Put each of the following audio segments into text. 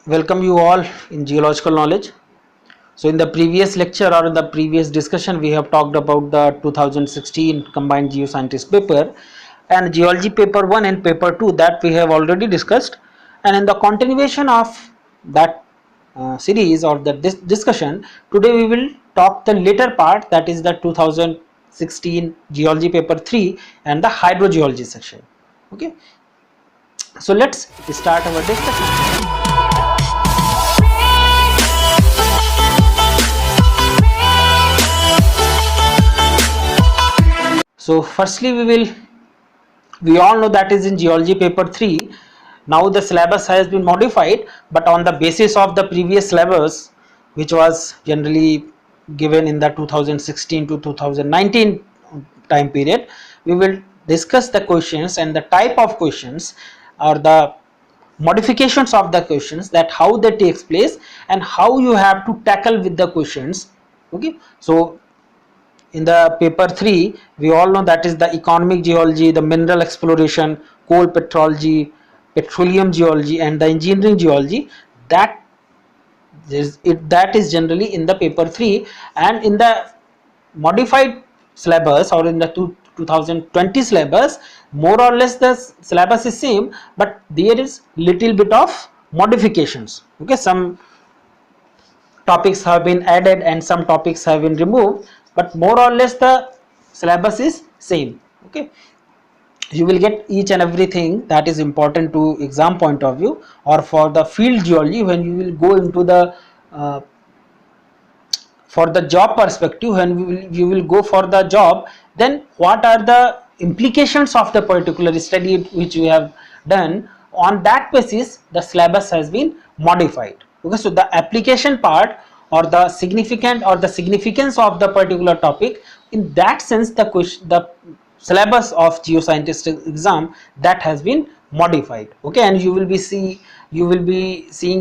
welcome you all in geological knowledge. So in the previous lecture or in the previous discussion, we have talked about the 2016 combined geoscientist paper and geology paper 1 and paper 2 that we have already discussed. And in the continuation of that series or the discussion, today we will talk the later part, that is the 2016 geology paper 3 and the hydrogeology section. Okay, so let's start our discussion. So firstly we all know that is in geology paper 3. Now the syllabus has been modified, but on the basis of the previous syllabus, which was generally given in the 2016 to 2019 time period, we will discuss the questions and the type of questions or the modifications of the questions, that how they takes place and how you have to tackle with the questions. Okay, so in the paper 3 we all know that is the economic geology, the mineral exploration, coal petrology, petroleum geology and the engineering geology. That is generally in the paper 3, and in the modified syllabus or in the 2020 syllabus, more or less the syllabus is same, but there is little bit of modifications. Okay, some topics have been added and some topics have been removed, but more or less the syllabus is same. Okay, you will get each and everything that is important to exam point of view or for the field geology. When you will go into the for the job perspective, when you will go for the job, then what are the implications of the particular study which we have done, on that basis the syllabus has been modified. Okay, so the application part or the significance of the particular topic, in that sense the syllabus of geoscientist exam, that has been modified. Okay, and you will be seeing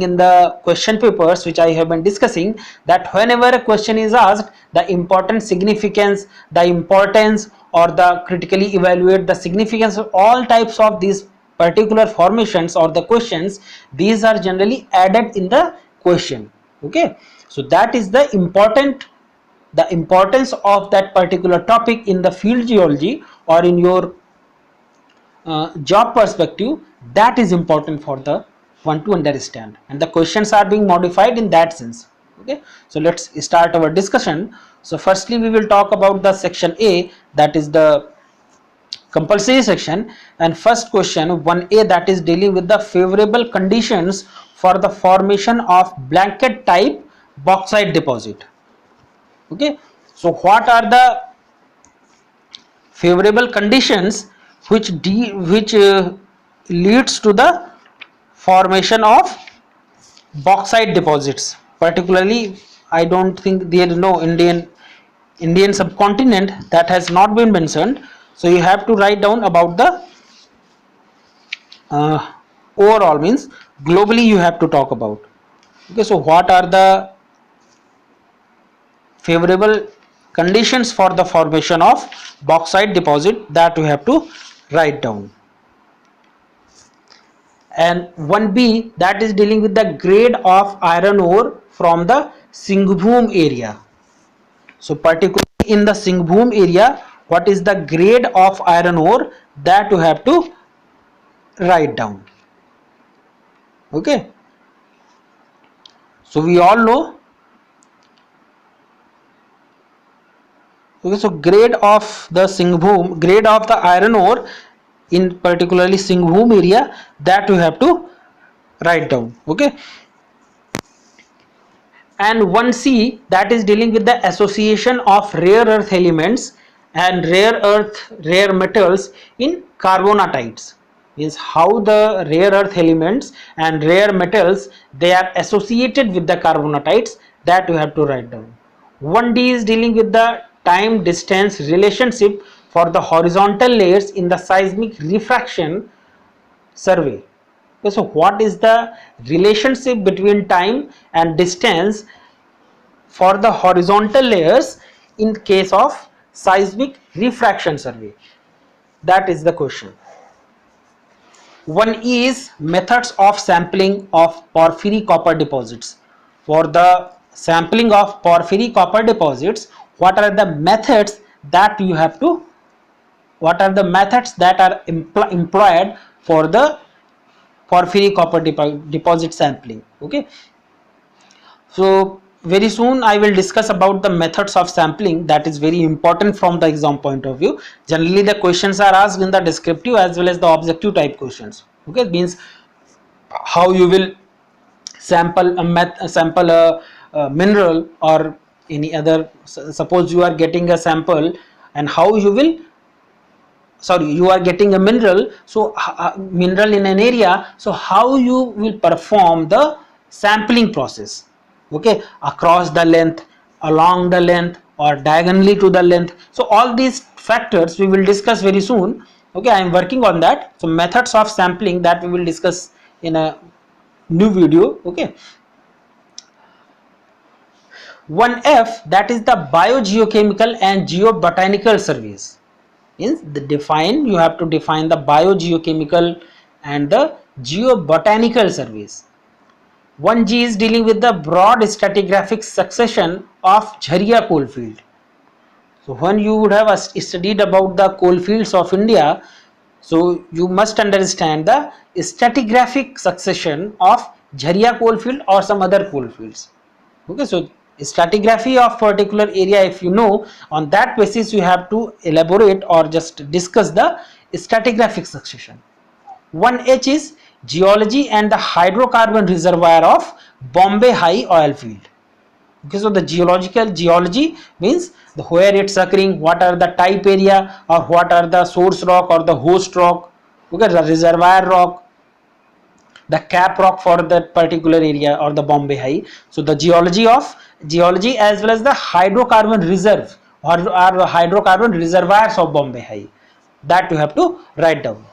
in the question papers which I have been discussing, that whenever a question is asked, the important significance, the importance or the critically evaluate the significance of all types of these particular formations or the questions, these are generally added in the question. Okay, so that is the importance of that particular topic in the field geology or in your job perspective. That is important for the one to understand, and the questions are being modified in that sense. Okay, so let's start our discussion. So firstly we will talk about the section A, that is the compulsory section, and first question 1A, that is dealing with the favorable conditions for the formation of blanket type bauxite deposit. Okay, so what are the favorable conditions which leads to the formation of bauxite deposits? Particularly, I don't think there is no Indian subcontinent that has not been mentioned, so you have to write down about the overall, means globally you have to talk about. Okay, so what are the favorable conditions for the formation of bauxite deposit, that we have to write down. And 1B, that is dealing with the grade of iron ore from the Singhbhum area. So particularly in the Singhbhum area, what is the grade of iron ore, that you have to write down. Okay, so we all know. Okay, so grade of the Singhbhum, grade of the iron ore in particularly Singhbhum area, that you have to write down. Okay, and 1C, that is dealing with the association of rare earth elements and rare metals in carbonatites, means how the rare earth elements and rare metals, they are associated with the carbonatites, that you have to write down. 1D is dealing with the time distance relationship for the horizontal layers in the seismic refraction survey. Okay, so what is the relationship between time and distance for the horizontal layers in case of seismic refraction survey? That is the question. One is methods of sampling of porphyry copper deposits. For the sampling of porphyry copper deposits, what are the methods that you have to, what are the methods that are employed for the porphyry copper deposit sampling? Okay, so very soon I will discuss about the methods of sampling. That is very important from the exam point of view. Generally the questions are asked in the descriptive as well as the objective type questions. Okay, it means how you will sample a mineral or any other, suppose you are getting a sample, and how you will, sorry, you are getting a mineral, so mineral in an area, so how you will perform the sampling process, okay, across the length, along the length, or diagonally to the length. So all these factors we will discuss very soon. Okay, I am working on that. So methods of sampling, that we will discuss in a new video. Okay, 1F, that is the biogeochemical and geobotanical surveys. Means the define, you have to define the biogeochemical and the geobotanical surveys. 1G is dealing with the broad stratigraphic succession of Jharia coalfield. So when you would have studied about the coalfields of India, so you must understand the stratigraphic succession of Jharia coalfield or some other coalfields. Okay, so stratigraphy of particular area, if you know, on that basis you have to elaborate or just discuss the stratigraphic succession. 1H is geology and the hydrocarbon reservoir of Bombay High oil field. Okay, so the geology means the where it's occurring, what are the type area, or what are the source rock or the host rock, okay, the reservoir rock, the cap rock for that particular area or the Bombay High. So the geology as well as the hydrocarbon reserve or the hydrocarbon reservoirs of Bombay High, that you have to write down.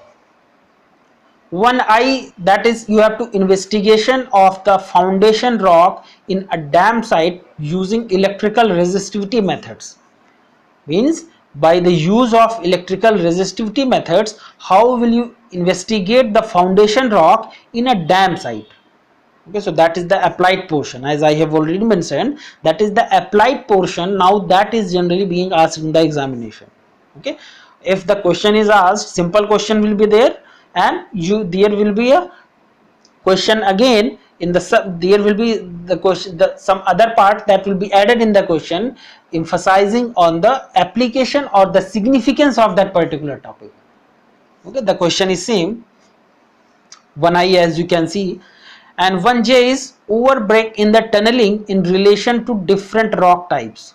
1I, that is you have to investigation of the foundation rock in a dam site using electrical resistivity methods. Means by the use of electrical resistivity methods, how will you investigate the foundation rock in a dam site? Okay, so that is the applied portion, as I have already mentioned, that is the applied portion. Now that is generally being asked in the examination. Okay, if the question is asked, simple question will be there, and there will be a question again in the there will be the question, some other part that will be added in the question emphasizing on the application or the significance of that particular topic. Okay, the question is same. 1I, as you can see, and 1J is overbreak in the tunneling in relation to different rock types.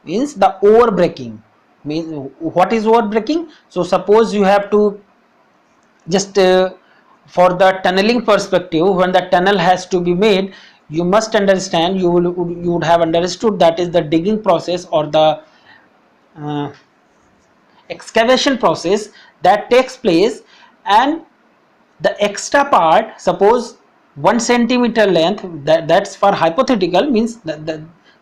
Means the overbreaking, means what is overbreaking? So suppose you have to just for the tunneling perspective, when the tunnel has to be made, you must understand, you would have understood, that is the digging process or the excavation process that takes place, and the extra part, suppose 1 centimeter length, that's for hypothetical, means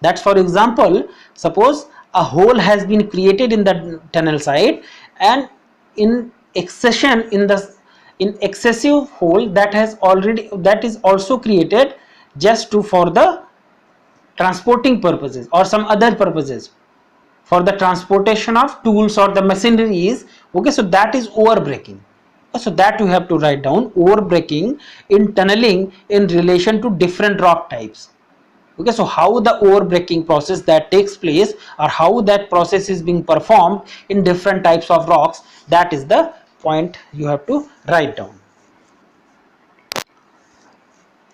that's for example, suppose a hole has been created in the tunnel side, and in excessive hole that is also created just for the transporting purposes or some other purposes, for the transportation of tools or the machineries. Okay, so that is overbreaking. So that you have to write down, overbreaking in tunneling in relation to different rock types. Okay, so how the overbreaking process that takes place, or how that process is being performed in different types of rocks, that is the point you have to write down.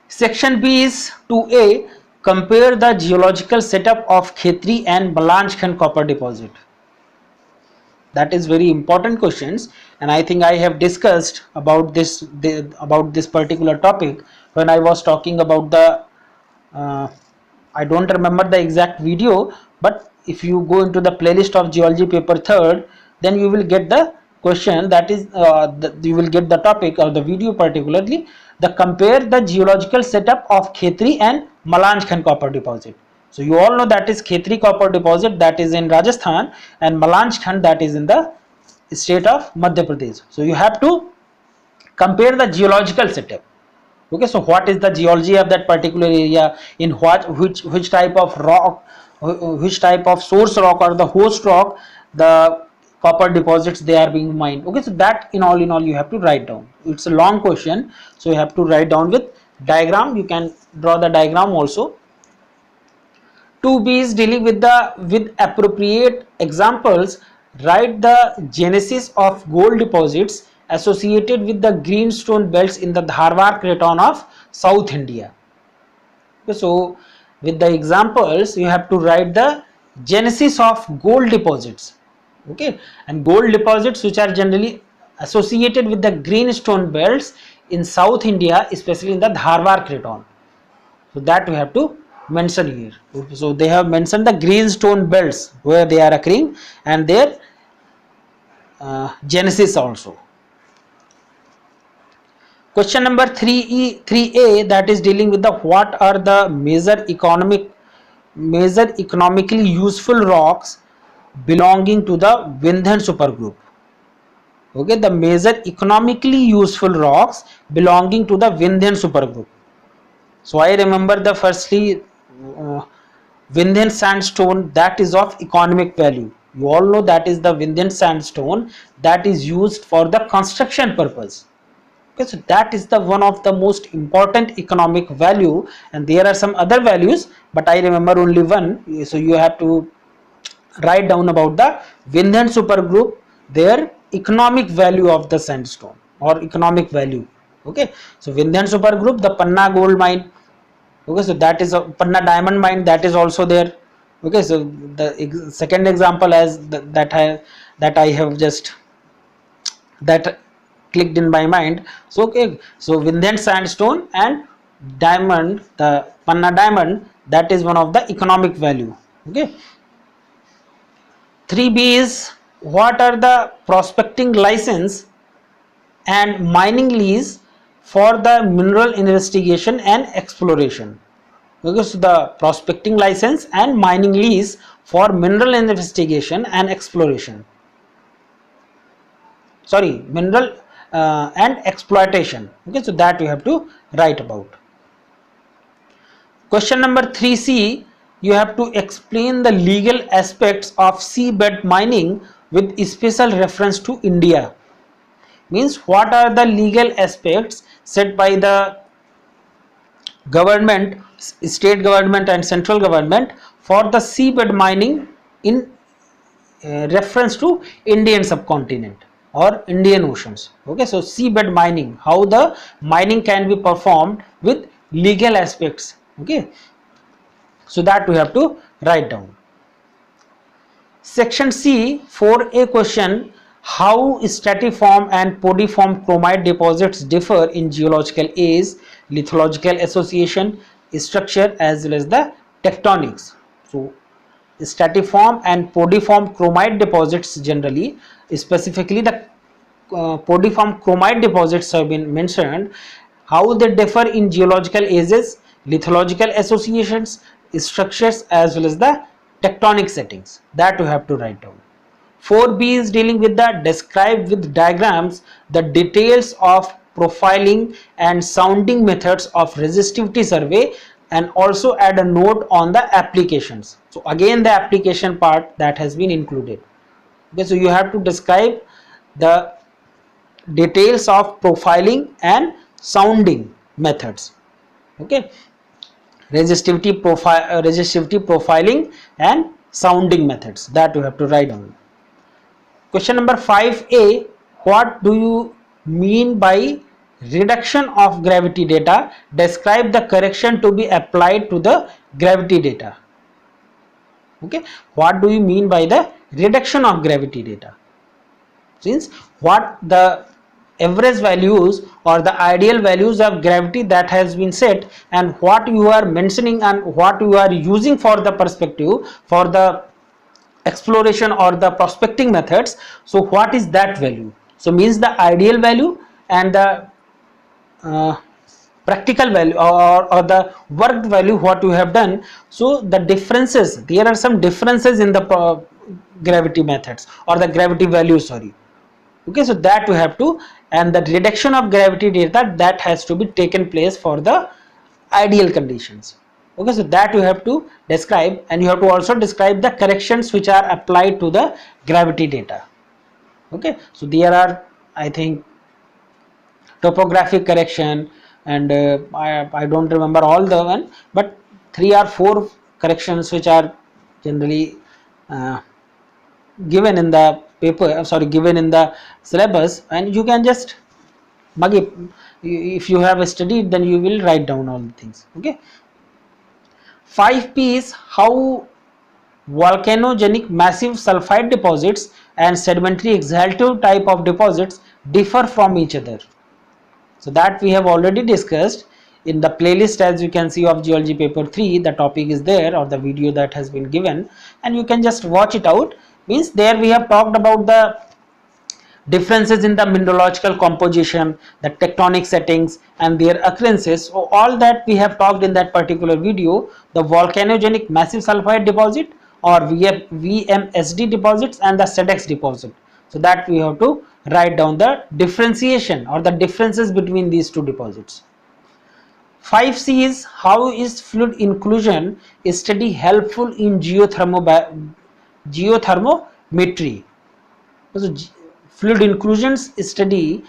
Section B is 2A, compare the geological setup of Khetri and Balanchkhan copper deposit. That is very important questions, and I think I have discussed about this particular topic when I was talking about the I don't remember the exact video, but if you go into the playlist of geology paper 3rd, then you will get the question, that is you will get the topic or the video, particularly the compare the geological setup of Khetri and Balanchkhan copper deposit. So you all know that is Khetri copper deposit, that is in Rajasthan, and Balanchkhan, that is in the state of Madhya Pradesh. So you have to compare the geological setup. Okay, so what is the geology of that particular area, in which type of rock, which type of source rock or the host rock the copper deposits they are being mined. Okay, so that in all you have to write down. It's a long question, so you have to write down with diagram. You can draw the diagram also. 2b is dealing with appropriate examples. Write the genesis of gold deposits associated with the greenstone belts in the Dharwar Craton of South India. Okay, so with the examples you have to write the genesis of gold deposits. Okay, and gold deposits which are generally associated with the greenstone belts in South India, especially in the Dharwar Craton. So that we have to mention here. So they have mentioned the greenstone belts where they are occurring and their genesis also. Question number 3A, that is dealing with the what are the major economically useful rocks belonging to the Vindhyan supergroup. Okay, the major economically useful rocks belonging to the Vindhyan supergroup. So I remember the firstly Vindhyan sandstone, that is of economic value. You all know that is the Vindhyan sandstone that is used for the construction purpose. Okay, so that is the one of the most important economic value, and there are some other values, but I remember only one. So you have to write down about the Vindhyan supergroup, their economic value of the sandstone or economic value. Okay, so Vindhyan supergroup, the Panna gold mine. Okay, so that is a Panna diamond mine, that is also there. Okay, so the second example as that I have just that clicked in my mind. So okay, so Vindhyan sandstone and diamond, the Panna diamond, that is one of the economic value. Okay, 3B is what are the prospecting license and mining lease for the mineral investigation and exploration. Okay, so the prospecting license and mining lease for mineral investigation and exploration. Sorry, mineral and exploitation. Okay, so that we have to write about. Question number 3C, you have to explain the legal aspects of seabed mining with special reference to India. Means what are the legal aspects set by the government, state government and central government for the seabed mining in reference to Indian subcontinent or Indian oceans. Okay, so seabed mining, how the mining can be performed with legal aspects. Okay, so that we have to write down. Section C, 4A question, how stratiform and podiform chromite deposits differ in geological age, lithological association, structure as well as the tectonics. So stratiform and podiform chromite deposits generally, specifically the podiform chromite deposits have been mentioned, how they differ in geological ages, lithological associations, structures as well as the tectonic settings. That you have to write down. 4B is dealing with the describe with diagrams the details of profiling and sounding methods of resistivity survey, and also add a note on the applications. So again the application part that has been included. Okay, so you have to describe the details of profiling and sounding methods. Okay, resistivity profiling and sounding methods, that you have to write down. Question number 5A, what do you mean by reduction of gravity data? Describe the correction to be applied to the gravity data. Okay, what do you mean by the reduction of gravity data? Since what the average values or the ideal values of gravity that has been set, and what you are mentioning and what you are using for the perspective for the exploration or the prospecting methods, so what is that value? So means the ideal value and the practical value or the worked value what you have done. So the differences, there are some differences in the gravity methods or the gravity value, sorry. Okay, so that we have to and the reduction of gravity data that has to be taken place for the ideal conditions. Okay, so that you have to describe, and you have to also describe the corrections which are applied to the gravity data. Okay, so there are, I think, topographic correction, and I don't remember all the one, but 3 or 4 corrections which are generally given in the paper, given in the syllabus, and you can just mug it. If you have studied, then you will write down all the things. Okay, 5P is how volcanogenic massive sulfide deposits and sedimentary exhaltive type of deposits differ from each other. So that we have already discussed in the playlist, as you can see, of geology paper 3. The topic is there, or the video that has been given, and you can just watch it out. Means there we have talked about the differences in the mineralogical composition, the tectonic settings and their occurrences. So all that we have talked in that particular video, the volcanogenic massive sulfide deposit or VMSD deposits and the SEDEX deposit. So that we have to write down the differentiation or the differences between these two deposits. 5C is how is fluid inclusion study helpful in geothermometry. So fluid inclusions study,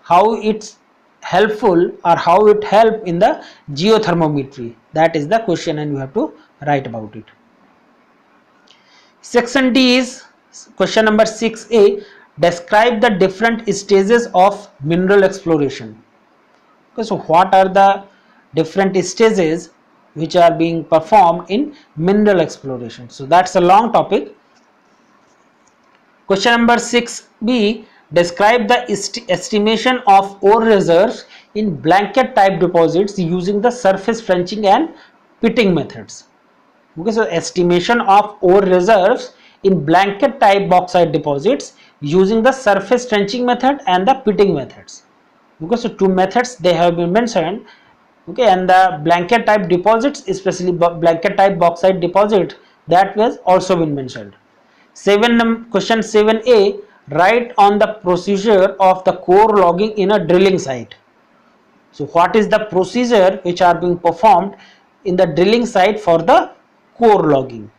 how it's helpful or how it help in the geothermometry. That is the question, and you have to write about it. Section D is question number 6A. Describe the different stages of mineral exploration. Okay, so what are the different stages which are being performed in mineral exploration? So that's a long topic. Question number 6B. Describe the estimation of ore reserves in blanket type deposits using the surface trenching and pitting methods. Okay, so estimation of ore reserves in blanket type bauxite deposits using the surface trenching method and the pitting methods. Okay, so 2 methods they have been mentioned. Okay, and the blanket type deposits, especially blanket type bauxite deposit, that was also been mentioned. Question 7A. Write on the procedure of the core logging in a drilling site. So what is the procedure which are being performed in the drilling site for the core logging?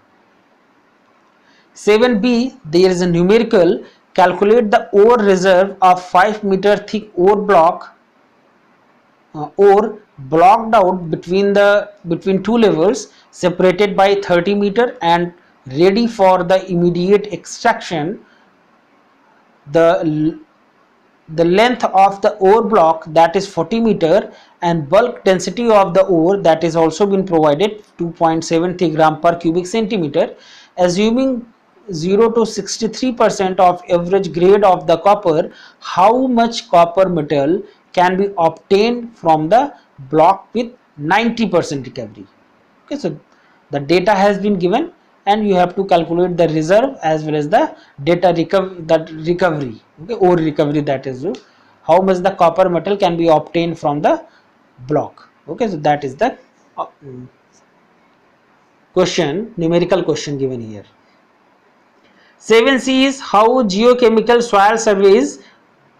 7B. There is a numerical. Calculate the ore reserve of 5 meter thick ore block ore blocked out between 2 levels separated by 30 meter and ready for the immediate extraction. The length of the ore block, that is 40 meter, and bulk density of the ore, that is also been provided, 2.73 gram per cubic centimeter. Assuming 0 to 63% of average grade of the copper, how much copper metal can be obtained from the block with 90% recovery? Okay, so the data has been given, and you have to calculate the reserve as well as the data recovery. Okay, ore recovery, that is how much the copper metal can be obtained from the block. Okay, so that is the question, numerical question given here. 7C is how geochemical soil survey is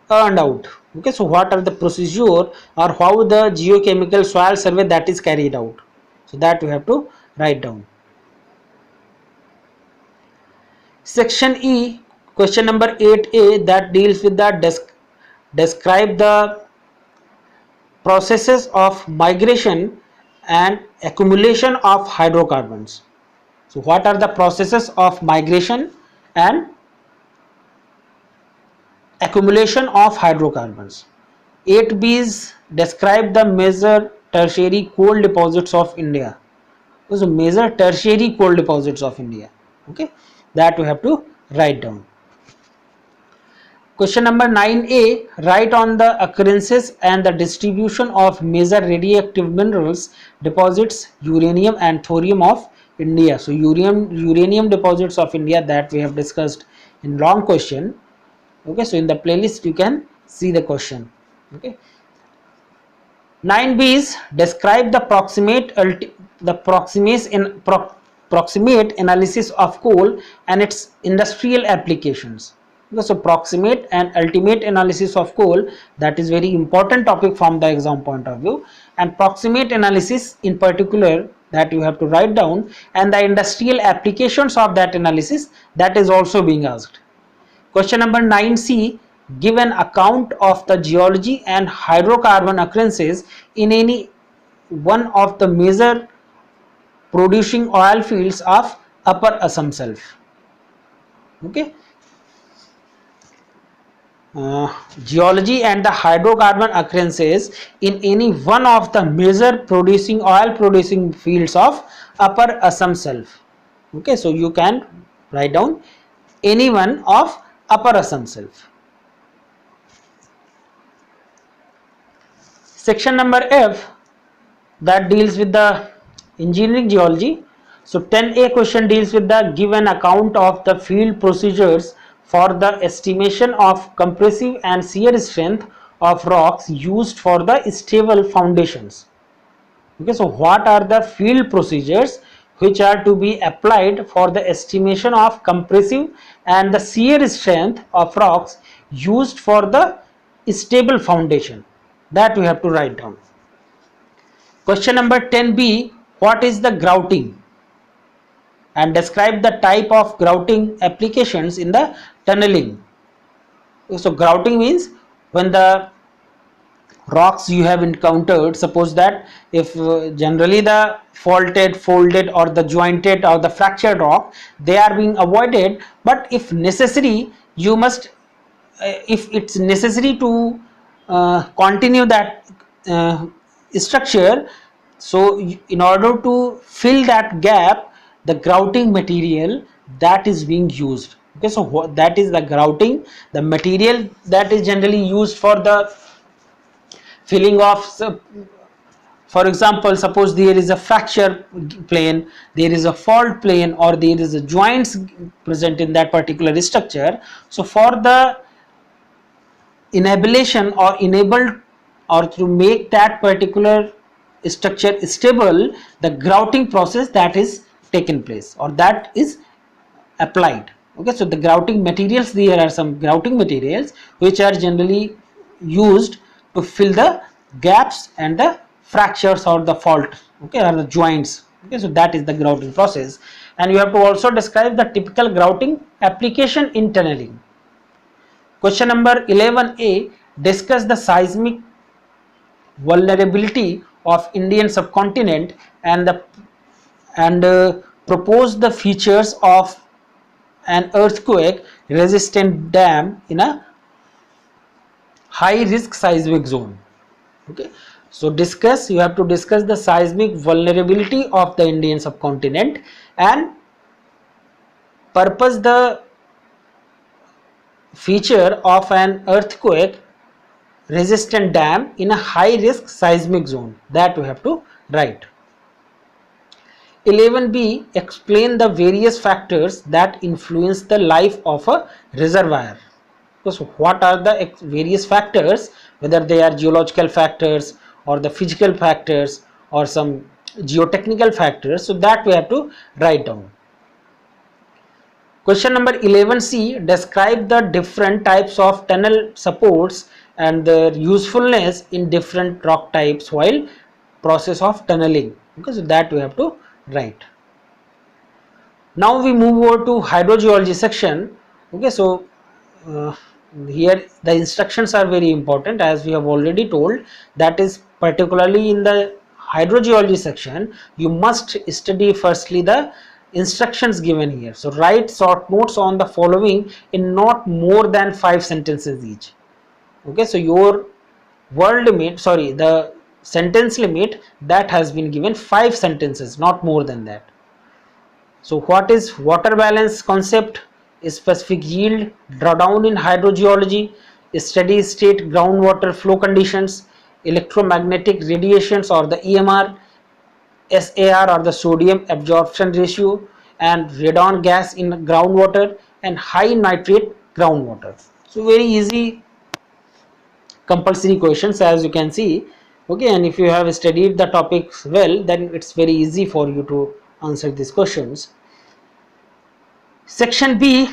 earned out. Okay, so what are the procedure or how the geochemical soil survey that is carried out? So that we have to write down. Section E, question number 8A, that deals with the describe the processes of migration and accumulation of hydrocarbons. So what are the processes of migration and accumulation of hydrocarbons? 8B is describe the major tertiary coal deposits of India. So major tertiary coal deposits of India. Okay, that we have to write down. Question number 9A, write on the occurrences and the distribution of major radioactive minerals deposits, uranium and thorium of India. So uranium deposits of India, that we have discussed in long question. Okay, so in the playlist you can see the question. Okay, 9B is describe the proximate analysis of coal and its industrial applications. Okay, so proximate and ultimate analysis of coal, that is very important topic from the exam point of view, and proximate analysis in particular that you have to write down, and the industrial applications of that analysis, that is also being asked. Question number 9C, give an account of the geology and hydrocarbon occurrences in any one of the major producing oil fields of Upper Assam Self. Okay. Geology and the hydrocarbon occurrences in any one of the major oil producing fields of Upper Assam Self. Okay, so you can write down any one of Upper Assam Self. Section number F, that deals with the engineering geology. So 10A question deals with the give an account of the field procedures for the estimation of compressive and shear strength of rocks used for the stable foundations. Okay, so what are the field procedures which are to be applied for the estimation of compressive and the shear strength of rocks used for the stable foundation? That we have to write down. Question number 10B, what is the grouting? And describe the type of grouting applications in the tunneling. So grouting means when the rocks you have encountered, suppose that if generally the faulted, folded or the jointed or the fractured rock, they are being avoided, but if necessary you must, if it's necessary to continue that structure, so in order to fill that gap, the grouting material that is being used. Okay, so that is the grouting, the material that is generally used for the filling of. For example, suppose there is a fracture plane, there is a fault plane, or there is a joints present in that particular structure. So for the enablement or enabled or to make that particular structure stable, the grouting process that is taken place or that is applied. Okay, so the grouting materials, there are some grouting materials which are generally used to fill the gaps and the fractures or the fault, okay, or the joints. Okay, so that is the grouting process, and you have to also describe the typical grouting application in tunneling. Question number 11A, discuss the seismic vulnerability of Indian subcontinent and propose the features of an earthquake resistant dam in a high risk seismic zone. Okay, so you have to discuss the seismic vulnerability of the Indian subcontinent and purpose the feature of an earthquake resistant dam in a high risk seismic zone, that we have to write. 11B, explain the various factors that influence the life of a reservoir. So what are the various factors, whether they are geological factors or the physical factors or some geotechnical factors, so that we have to write down. Question number 11C, describe the different types of tunnel supports and their usefulness in different rock types while process of tunneling. Okay, so that we have to write. Now we move over to hydrogeology section. Okay, so here the instructions are very important, as we have already told, that is particularly in the hydrogeology section you must study firstly the instructions given here. So write short notes on the following in not more than 5 sentences each. Okay, so your word limit, sorry, the sentence limit that has been given 5 sentences, not more than that. So what is water balance concept, specific yield, drawdown in hydrogeology, steady state groundwater flow conditions, electromagnetic radiations or the EMR, SAR or the sodium absorption ratio, and radon gas in groundwater, and high nitrate groundwater. So very easy compulsory questions, as you can see. Okay, and if you have studied the topics well, then it's very easy for you to answer these questions. Section B,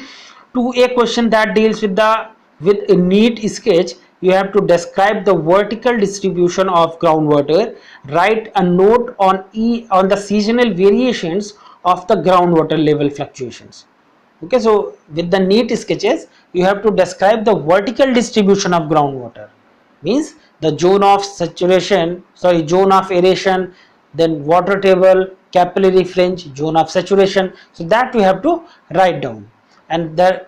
2A question that deals with a neat sketch. You have to describe the vertical distribution of groundwater. Write a note on the seasonal variations of the groundwater level fluctuations. Okay, so with the neat sketches, you have to describe the vertical distribution of groundwater. Means the zone of saturation, zone of aeration, then water table, capillary fringe, zone of saturation. So that we have to write down. And the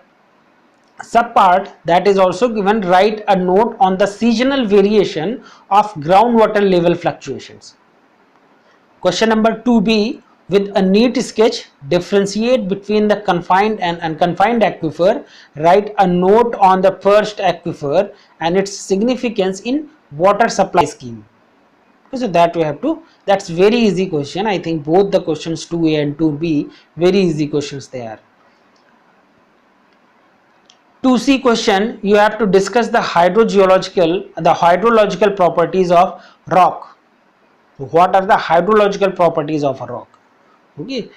subpart that is also given, write a note on the seasonal variation of groundwater level fluctuations. Question number 2B, with a neat sketch, differentiate between the confined and unconfined aquifer. Write a note on the perched aquifer and its significance in water supply scheme. So that we have to, that's very easy question. I think both the questions 2A and 2B, very easy questions they are. 2C question, you have to discuss the hydrological properties of rock. What are the hydrological properties of a rock? Okay,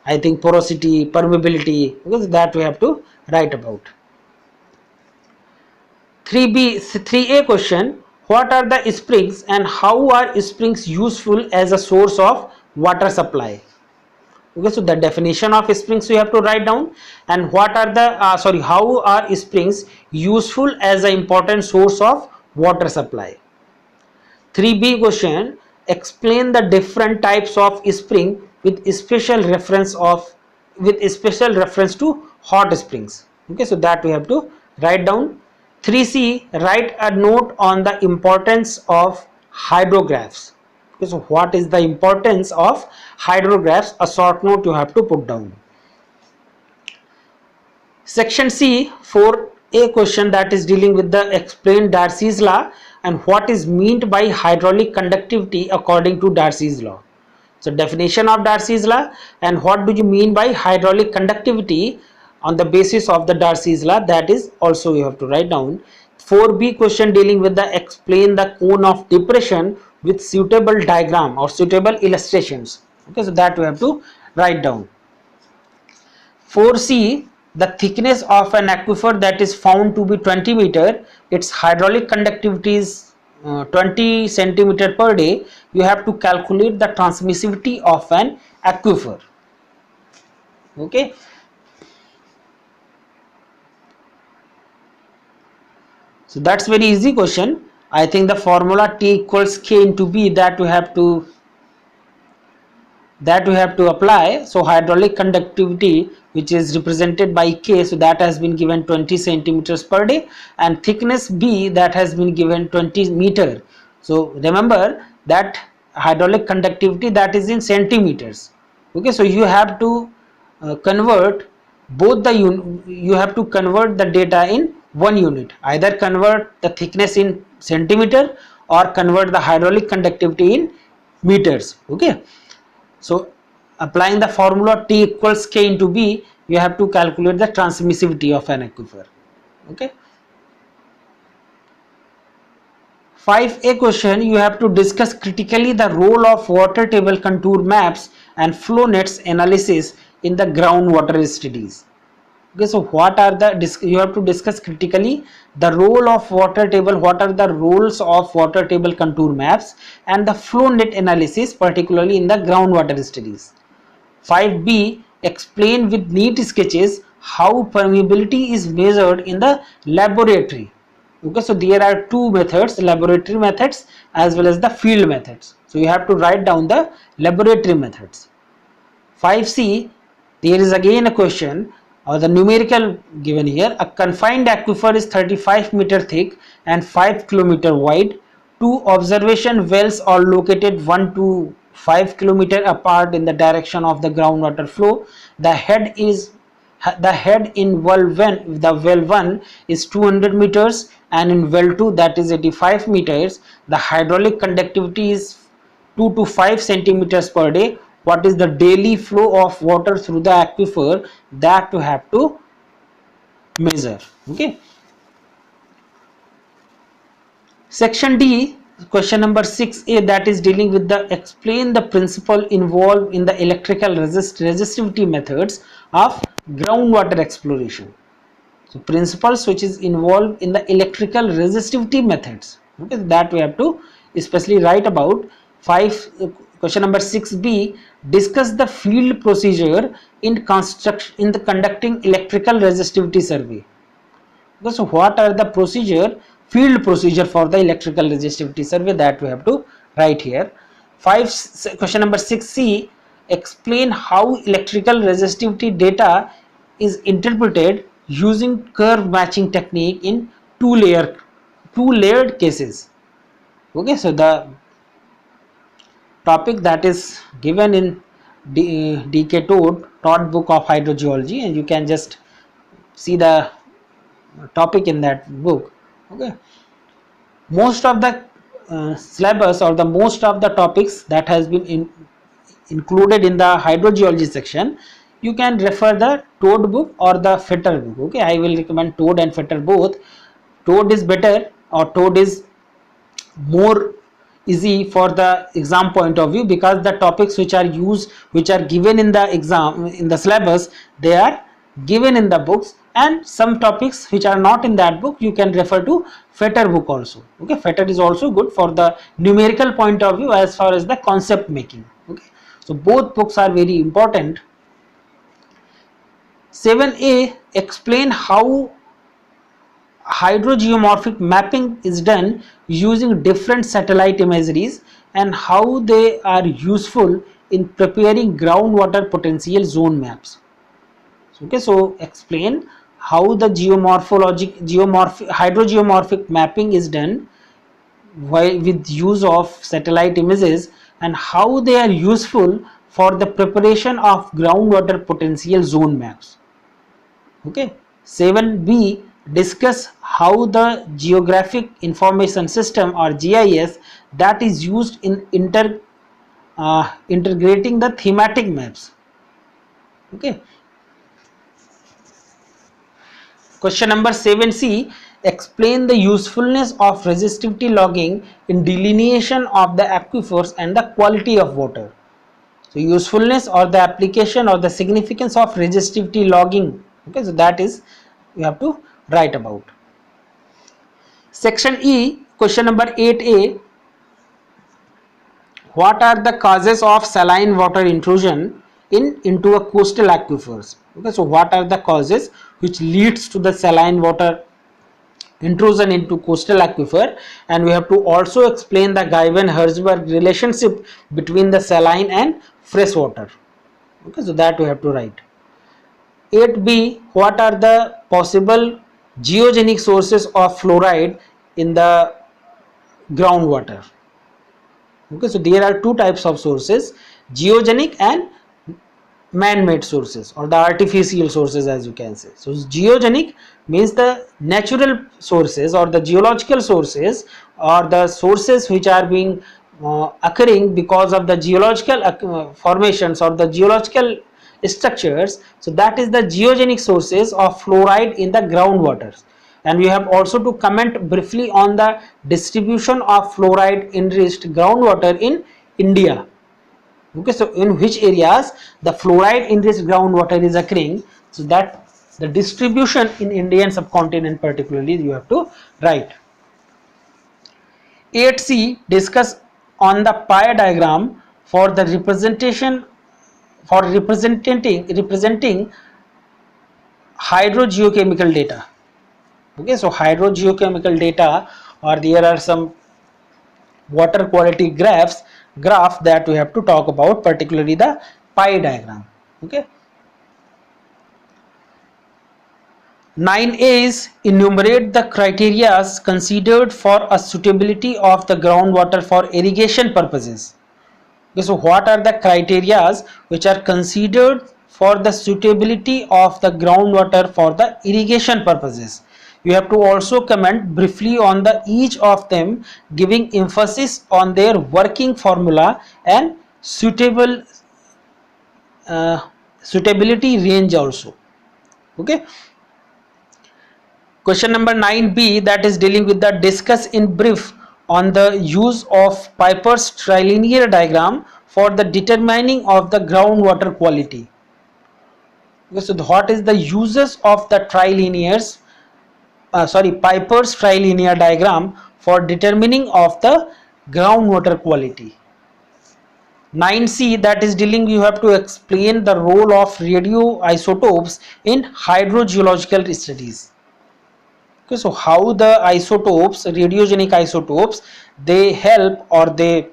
I think porosity, permeability, because that we have to write about. 3A question, what are the springs and how are springs useful as a source of water supply? Okay, so the definition of springs you have to write down, and what are the how are springs useful as an important source of water supply. 3B question, explain the different types of spring with special reference to hot springs. Okay, so that we have to write down. 3C, write a note on the importance of hydrographs. Okay, so what is the importance of hydrographs? A short note you have to put down. Section C, 4A question that is dealing with the explain Darcy's law and what is meant by hydraulic conductivity according to Darcy's law. So definition of Darcy's law and what do you mean by hydraulic conductivity on the basis of the Darcy's law, that is also you have to write down. 4B question dealing with the explain the cone of depression with suitable diagram or suitable illustrations. Okay, so that we have to write down. 4C, the thickness of an aquifer that is found to be 20 meter, its hydraulic conductivity is 20 centimeter per day. You have to calculate the transmissivity of an aquifer. Okay, so that's very easy question. I think the formula T equals K into B that we have to apply. So hydraulic conductivity, which is represented by K, so that has been given 20 centimeters per day, and thickness B that has been given 20 meter. So remember that hydraulic conductivity that is in centimeters. Okay, so you have to convert both the you have to convert the data in one unit, either convert the thickness in centimeter or convert the hydraulic conductivity in meters. Okay, so applying the formula T equals K into B, you have to calculate the transmissivity of an aquifer. Okay, 5A question, you have to discuss critically the role of water table contour maps and flow nets analysis in the groundwater studies. Okay, so what are the you have to discuss critically the role of water table, what are the roles of water table contour maps and the flow net analysis, particularly in the groundwater studies. 5B, explain with neat sketches how permeability is measured in the laboratory. Okay, so there are two methods, laboratory methods as well as the field methods. So you have to write down the laboratory methods. 5C, there is again a question or the numerical given here. A confined aquifer is 35 meter thick and 5 kilometer wide. Two observation wells are located 1 to 5 kilometer apart in the direction of the groundwater flow. The head in well 1 is 200 meters and in well 2 that is 85 meters. The hydraulic conductivity is 2 to 5 centimeters per day. What is the daily flow of water through the aquifer, that you have to measure. Okay, section D, question number 6A, that is dealing with the explain the principle involved in the electrical resistivity methods of groundwater exploration. So principles which is involved in the electrical resistivity methods. Okay, that we have to especially write about. 5 question number 6b, discuss the field procedure in construction in the conducting electrical resistivity survey. Okay, so what are the field procedure for the electrical resistivity survey, that we have to write here. Question number 6c, explain how electrical resistivity data is interpreted using curve matching technique in two layered cases. Okay, so the topic that is given in DK Todd book of hydrogeology, and you can just see the topic in that book. Okay, most of the syllabus or the most of the topics that has been included in the hydrogeology section, you can refer the Todd book or the Fetter book. Okay, I will recommend Todd and Fetter both. Todd is better, or Todd is more easy for the exam point of view, because the topics which are given in the exam in the syllabus, they are given in the books, and some topics which are not in that book you can refer to Fetter book also. Okay, Fetter is also good for the numerical point of view as far as the concept making. Okay, so both books are very important. 7a, explain how hydrogeomorphic mapping is done using different satellite imageries and how they are useful in preparing groundwater potential zone maps. Okay, so explain how the hydrogeomorphic mapping is done with use of satellite images, and how they are useful for the preparation of groundwater potential zone maps. Okay, 7b, discuss how the geographic information system or GIS that is used in integrating the thematic maps. Okay, question number 7c, explain the usefulness of resistivity logging in delineation of the aquifers and the quality of water. So usefulness or the application or the significance of resistivity logging. Okay, so that is you have to write about. Section E, question number 8a, what are the causes of saline water intrusion into a coastal aquifers? Okay, so what are the causes which leads to the saline water intrusion into coastal aquifer, and we have to also explain the Guyven-Herzberg relationship between the saline and fresh water. Okay, so that we have to write. 8b, what are the possible geogenic sources of fluoride in the groundwater? Okay, so there are two types of sources, geogenic and man-made sources, or the artificial sources, as you can say. So geogenic means the natural sources or the geological sources, or the sources which are being occurring because of the geological formations or the geological structures. So that is the geogenic sources of fluoride in the groundwaters. And we have also to comment briefly on the distribution of fluoride enriched groundwater in India. Okay, so in which areas the fluoride enriched groundwater is occurring, so that the distribution in Indian subcontinent particularly you have to write. 8c, discuss on the pie diagram for the representing hydrogeochemical data. Okay, so hydrogeochemical data, or there are some water quality graph that we have to talk about, particularly the pie diagram. Okay, 9a is enumerate the criteria considered for a suitability of the groundwater for irrigation purposes. Okay, so what are the criteria which are considered for the suitability of the groundwater for the irrigation purposes? You have to also comment briefly on each of them, giving emphasis on their working formula and suitability range also. Okay, question number 9b, that is dealing with the discuss in brief on the use of Piper's trilinear diagram for the determining of the groundwater quality. Okay, so what is the uses of the trilinears, Piper's trilinear diagram for determining of the groundwater quality. 9C, that is dealing, you have to explain the role of radioisotopes in hydrogeological studies. Okay, so how the isotopes, radiogenic isotopes, they help or they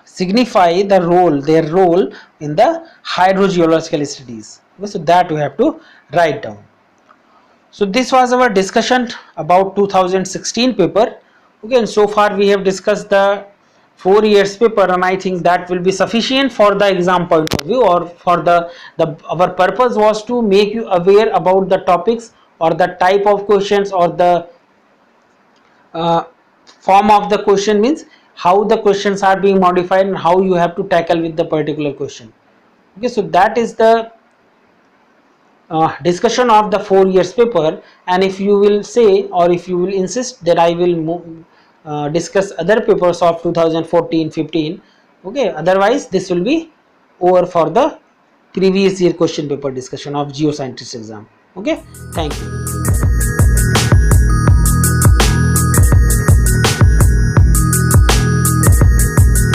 signify the role, their role in the hydrogeological studies. Okay, so that we have to write down. So this was our discussion about 2016 paper. Okay, and so far we have discussed the 4 years paper, and I think that will be sufficient for the exam point of view, or for the our purpose was to make you aware about the topics or the type of questions or the uh, form of the question, means how the questions are being modified and how you have to tackle with the particular question. Okay, so that is the discussion of the 4 years paper, and if you will say or if you will insist that I will discuss other papers of 2014-15, okay, otherwise this will be over for the previous year question paper discussion of geoscientist exam. Okay, thank you.